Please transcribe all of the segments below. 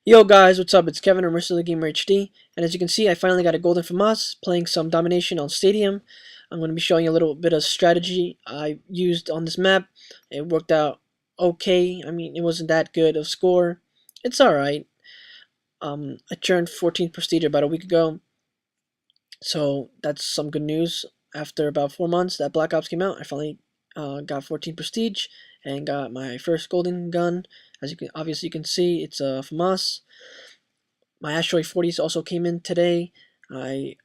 Yo guys, what's up? It's Kevin from Mr. Gamer HD, and as you can see, I finally got a golden from us playing some Domination on Stadium. I'm going to be showing you a little bit of strategy I used on this map. It worked out okay. I mean, it wasn't that good of score. It's alright. I turned 14th prestige about a week ago, so that's some good news. After about 4 months that Black Ops came out, I finally got 14 prestige and got my first golden gun. As you can obviously you can see, it's from us. My Asteroid 40s also came in today. I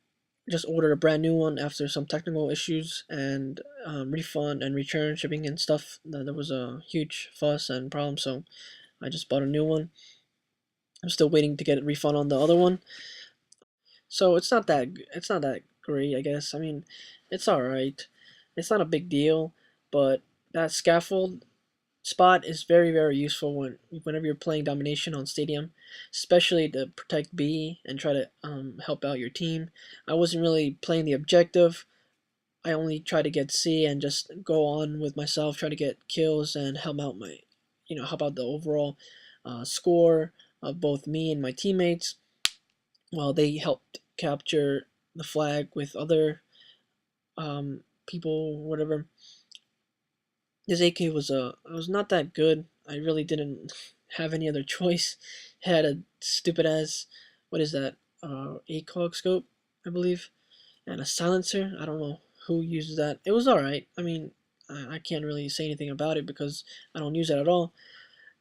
just ordered a brand new one after some technical issues and refund and return shipping and stuff. There was a huge fuss and problem, so I just bought a new one. I'm still waiting to get a refund on the other one. So it's not that great, I guess. I mean, it's all right. It's not a big deal, but that scaffold spot is very useful whenever you're playing domination on stadium, especially to protect B and try to help out your team. I wasn't really playing the objective. I only try to get C and just go on with myself, try to get kills and help out help out the overall score of both me and my teammates, while they helped capture the flag with other people, whatever. His AK was not that good. I really didn't have any other choice. It had a stupid ass, what is that? ACOG scope, I believe, and a silencer. I don't know who uses that. It was all right. I mean, I can't really say anything about it because I don't use it at all.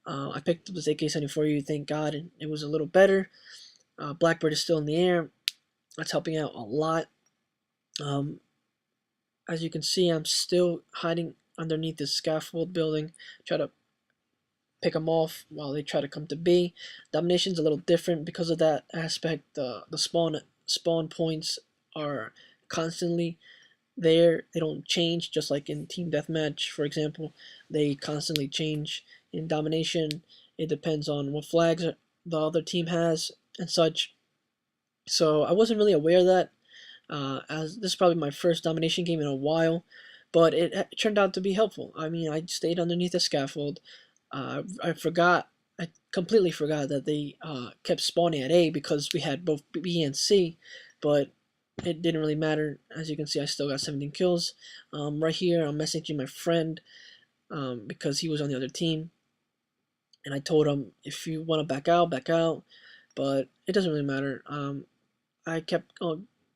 I picked up this AK-74U. Thank God, and it was a little better. Blackbird is still in the air. That's helping out a lot. Um, as you can see, I'm still hiding underneath this scaffold building. Try to pick them off while they try to come to B. Domination's a little different because of that aspect. The spawn points are constantly there. They don't change, just like in team deathmatch, for example. They constantly change. In Domination, it depends on what flags the other team has and such. So I wasn't really aware of that, as this is probably my first Domination game in a while, but it turned out to be helpful. I mean, I stayed underneath the scaffold. I completely forgot that they kept spawning at A because we had both B and C, but it didn't really matter. As you can see, I still got 17 kills. Right here, I'm messaging my friend because he was on the other team, and I told him, if you want to back out, back out, but it doesn't really matter. I kept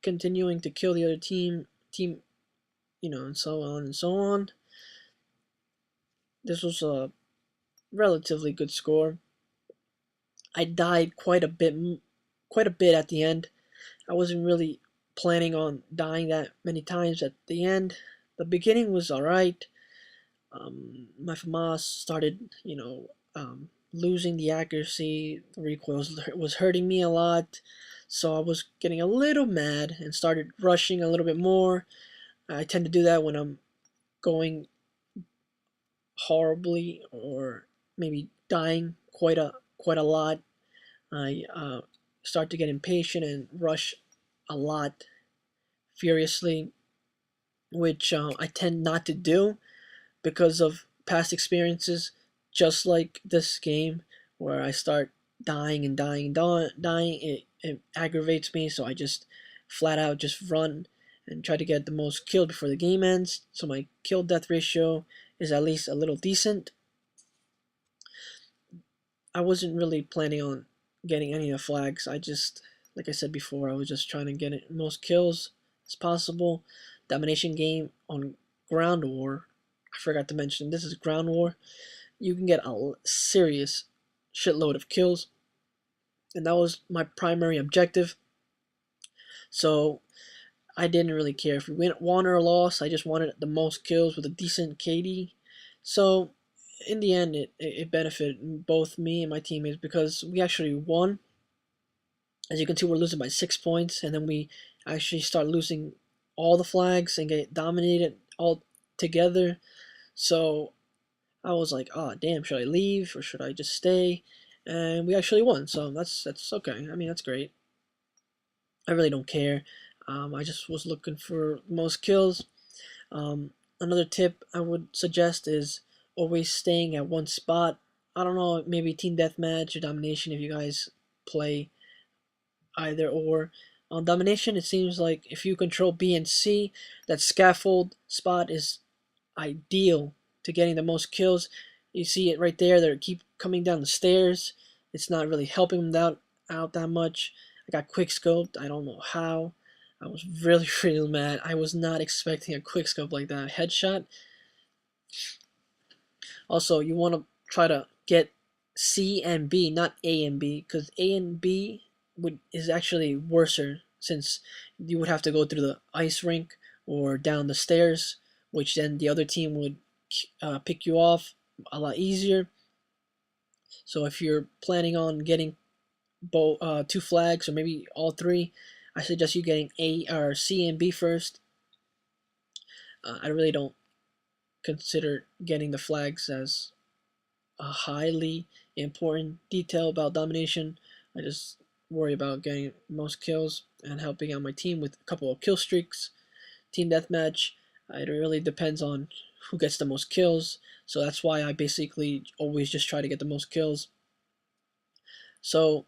continuing to kill the other team, and so on and so on. This was a relatively good score. I died quite a bit at the end. I wasn't really planning on dying that many times at the end. The beginning was alright. My FAMAS started, losing the accuracy. The recoil was hurting me a lot, so I was getting a little mad and started rushing a little bit more. I tend to do that when I'm going horribly or maybe dying quite a lot. I start to get impatient and rush a lot furiously, which I tend not to do because of past experiences, just like this game, where I start dying and dying. It aggravates me, so I just flat out just run and try to get the most killed before the game ends, so my kill death ratio is at least a little decent. I wasn't really planning on getting any of the flags. Like I said before, I was just trying to get it most kills as possible. Domination game on Ground War. I forgot to mention, this is Ground War. You can get a serious shitload of kills, and that was my primary objective. So I didn't really care if we won or lost. I just wanted the most kills with a decent KD. So in the end, it benefited both me and my teammates because we actually won. As you can see, we're losing by 6 points, and then we actually start losing all the flags and get dominated all together. So I was like, oh damn, should I leave or should I just stay? And we actually won, so that's okay. I mean, that's great. I really don't care. I just was looking for most kills. Another tip I would suggest is always staying at one spot. I don't know, maybe team deathmatch or domination if you guys play either or. On Domination, it seems like if you control B and C, that scaffold spot is ideal to getting the most kills. You see it right there. They keep coming down the stairs. It's not really helping them out that much. I got quick scoped. I don't know how. I was really, really mad. I was not expecting a quick scope like that. Headshot. Also, you want to try to get C and B, not A and B, because A and B is actually worser since you would have to go through the ice rink or down the stairs, which then the other team would pick you off a lot easier. So if you're planning on getting both 2 flags or maybe all 3, I suggest you getting A or C and B first. I really don't consider getting the flags as a highly important detail about Domination. I just worry about getting most kills and helping out my team with a couple of kill streaks. Team deathmatch, it really depends on who gets the most kills, so that's why I basically always just try to get the most kills. So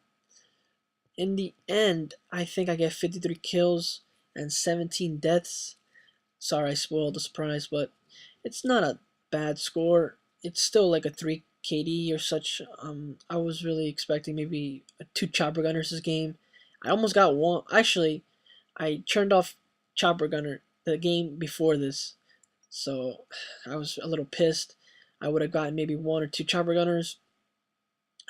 in the end, I think I get 53 kills and 17 deaths. Sorry I spoiled the surprise, but it's not a bad score. It's still like a 3 KD or such. I was really expecting maybe 2 chopper gunners this game. I almost got one. Actually, I turned off chopper gunner the game before this, so I was a little pissed. I would have gotten maybe 1 or 2 chopper gunners.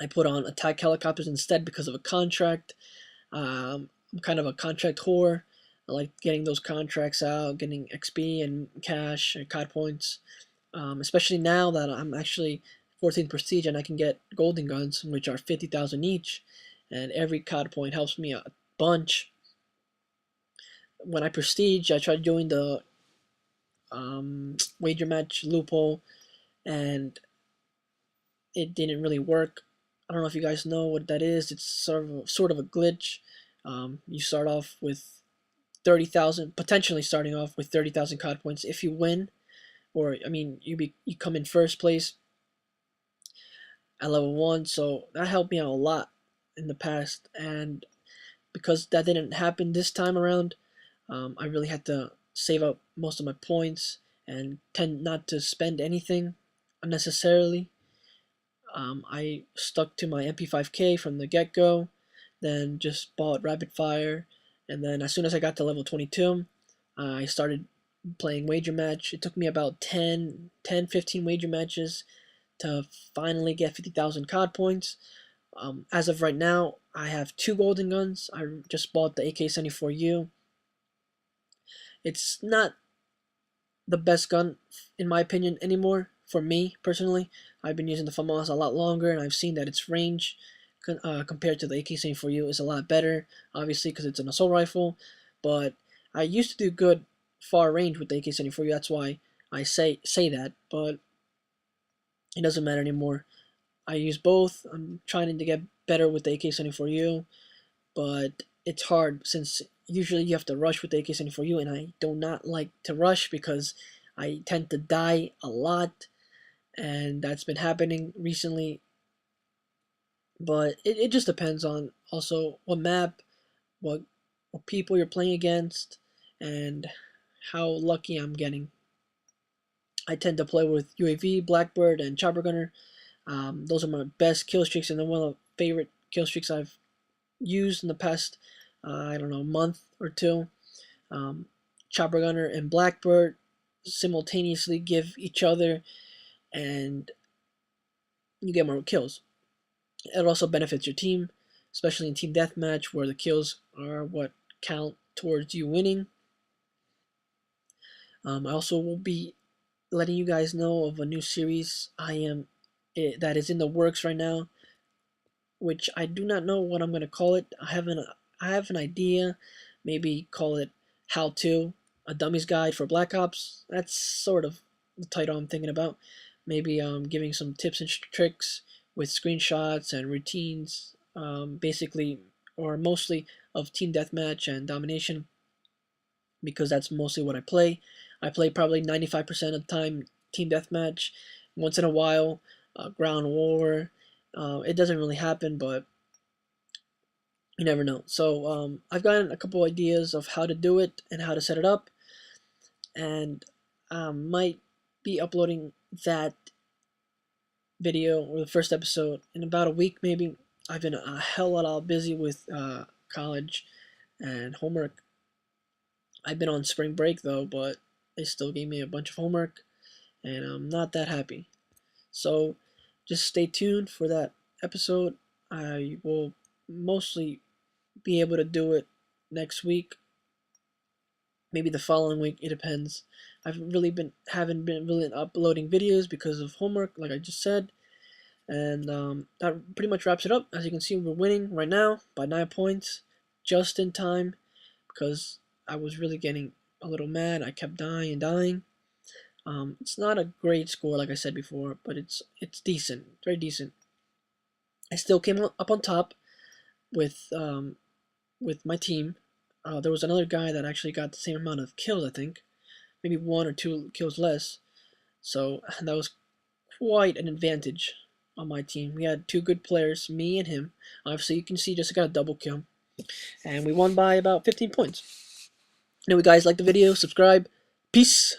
I put on attack helicopters instead because of a contract. I'm kind of a contract whore. I like getting those contracts out, getting XP and cash and COD points. Especially now that I'm actually 14th prestige and I can get golden guns, which are 50,000 each, and every COD point helps me a bunch. When I prestige, I tried doing the wager match loophole, and it didn't really work. I don't know if you guys know what that is. It's sort of a glitch. You start off with 30,000, potentially starting off with 30,000 COD points if you win, or I mean you come in first place at level 1. So that helped me out a lot in the past, and because that didn't happen this time around, I really had to save up most of my points and tend not to spend anything unnecessarily. I stuck to my MP5K from the get-go, then just bought rapid fire, and then as soon as I got to level 22, I started playing wager match. It took me about 15 wager matches to finally get 50,000 COD points. As of right now, I have 2 golden guns. I just bought the AK-74U. It's not the best gun, in my opinion, anymore. For me, personally, I've been using the FAMAS a lot longer, and I've seen that its range compared to the AK-74U is a lot better, obviously, because it's an assault rifle. But I used to do good far range with the AK-74U, that's why I say that, but it doesn't matter anymore. I use both. I'm trying to get better with the AK-74U, but it's hard since usually you have to rush with the AK-74U, and I do not like to rush because I tend to die a lot, and that's been happening recently. But it just depends on also what map, what people you're playing against, and how lucky I'm getting. I tend to play with UAV, Blackbird, and Chopper Gunner. Those are my best kill streaks, and they're one of the favorite kill streaks I've used in the past, I don't know, month or two. Chopper Gunner and Blackbird simultaneously give each other, and you get more kills. It also benefits your team, especially in team deathmatch where the kills are what count towards you winning. I also will be letting you guys know of a new series that is in the works right now, which I do not know what I'm gonna call it. I have an idea. Maybe call it How To, a Dummy's Guide for Black Ops. That's sort of the title I'm thinking about. Maybe giving some tips and tricks with screenshots and routines, basically or mostly of Team Deathmatch and Domination, because that's mostly what I play. I play probably 95% of the time Team Deathmatch. Once in a while, Ground War. It doesn't really happen, but You never know. So I've gotten a couple ideas of how to do it and how to set it up, and might be uploading that video or the first episode in about a week maybe. I've been a hell of a lot busy with college and homework. I've been on spring break though, but they still gave me a bunch of homework, and I'm not that happy. So just stay tuned for that episode. I will mostly be able to do it next week, maybe the following week. It depends. I've really been haven't been really uploading videos because of homework, like I just said. And that pretty much wraps it up. As you can see, we're winning right now by 9 points, just in time, because I was really getting a little mad. I kept dying and dying. It's not a great score, like I said before, but it's decent, very decent. I still came up on top with my team. There was another guy that actually got the same amount of kills, I think, maybe 1 or 2 kills less. So that was quite an advantage on my team. We had 2 good players, me and him. Obviously, you can see just got a double kill, and we won by about 15 points. Anyway, guys, like the video, subscribe, peace.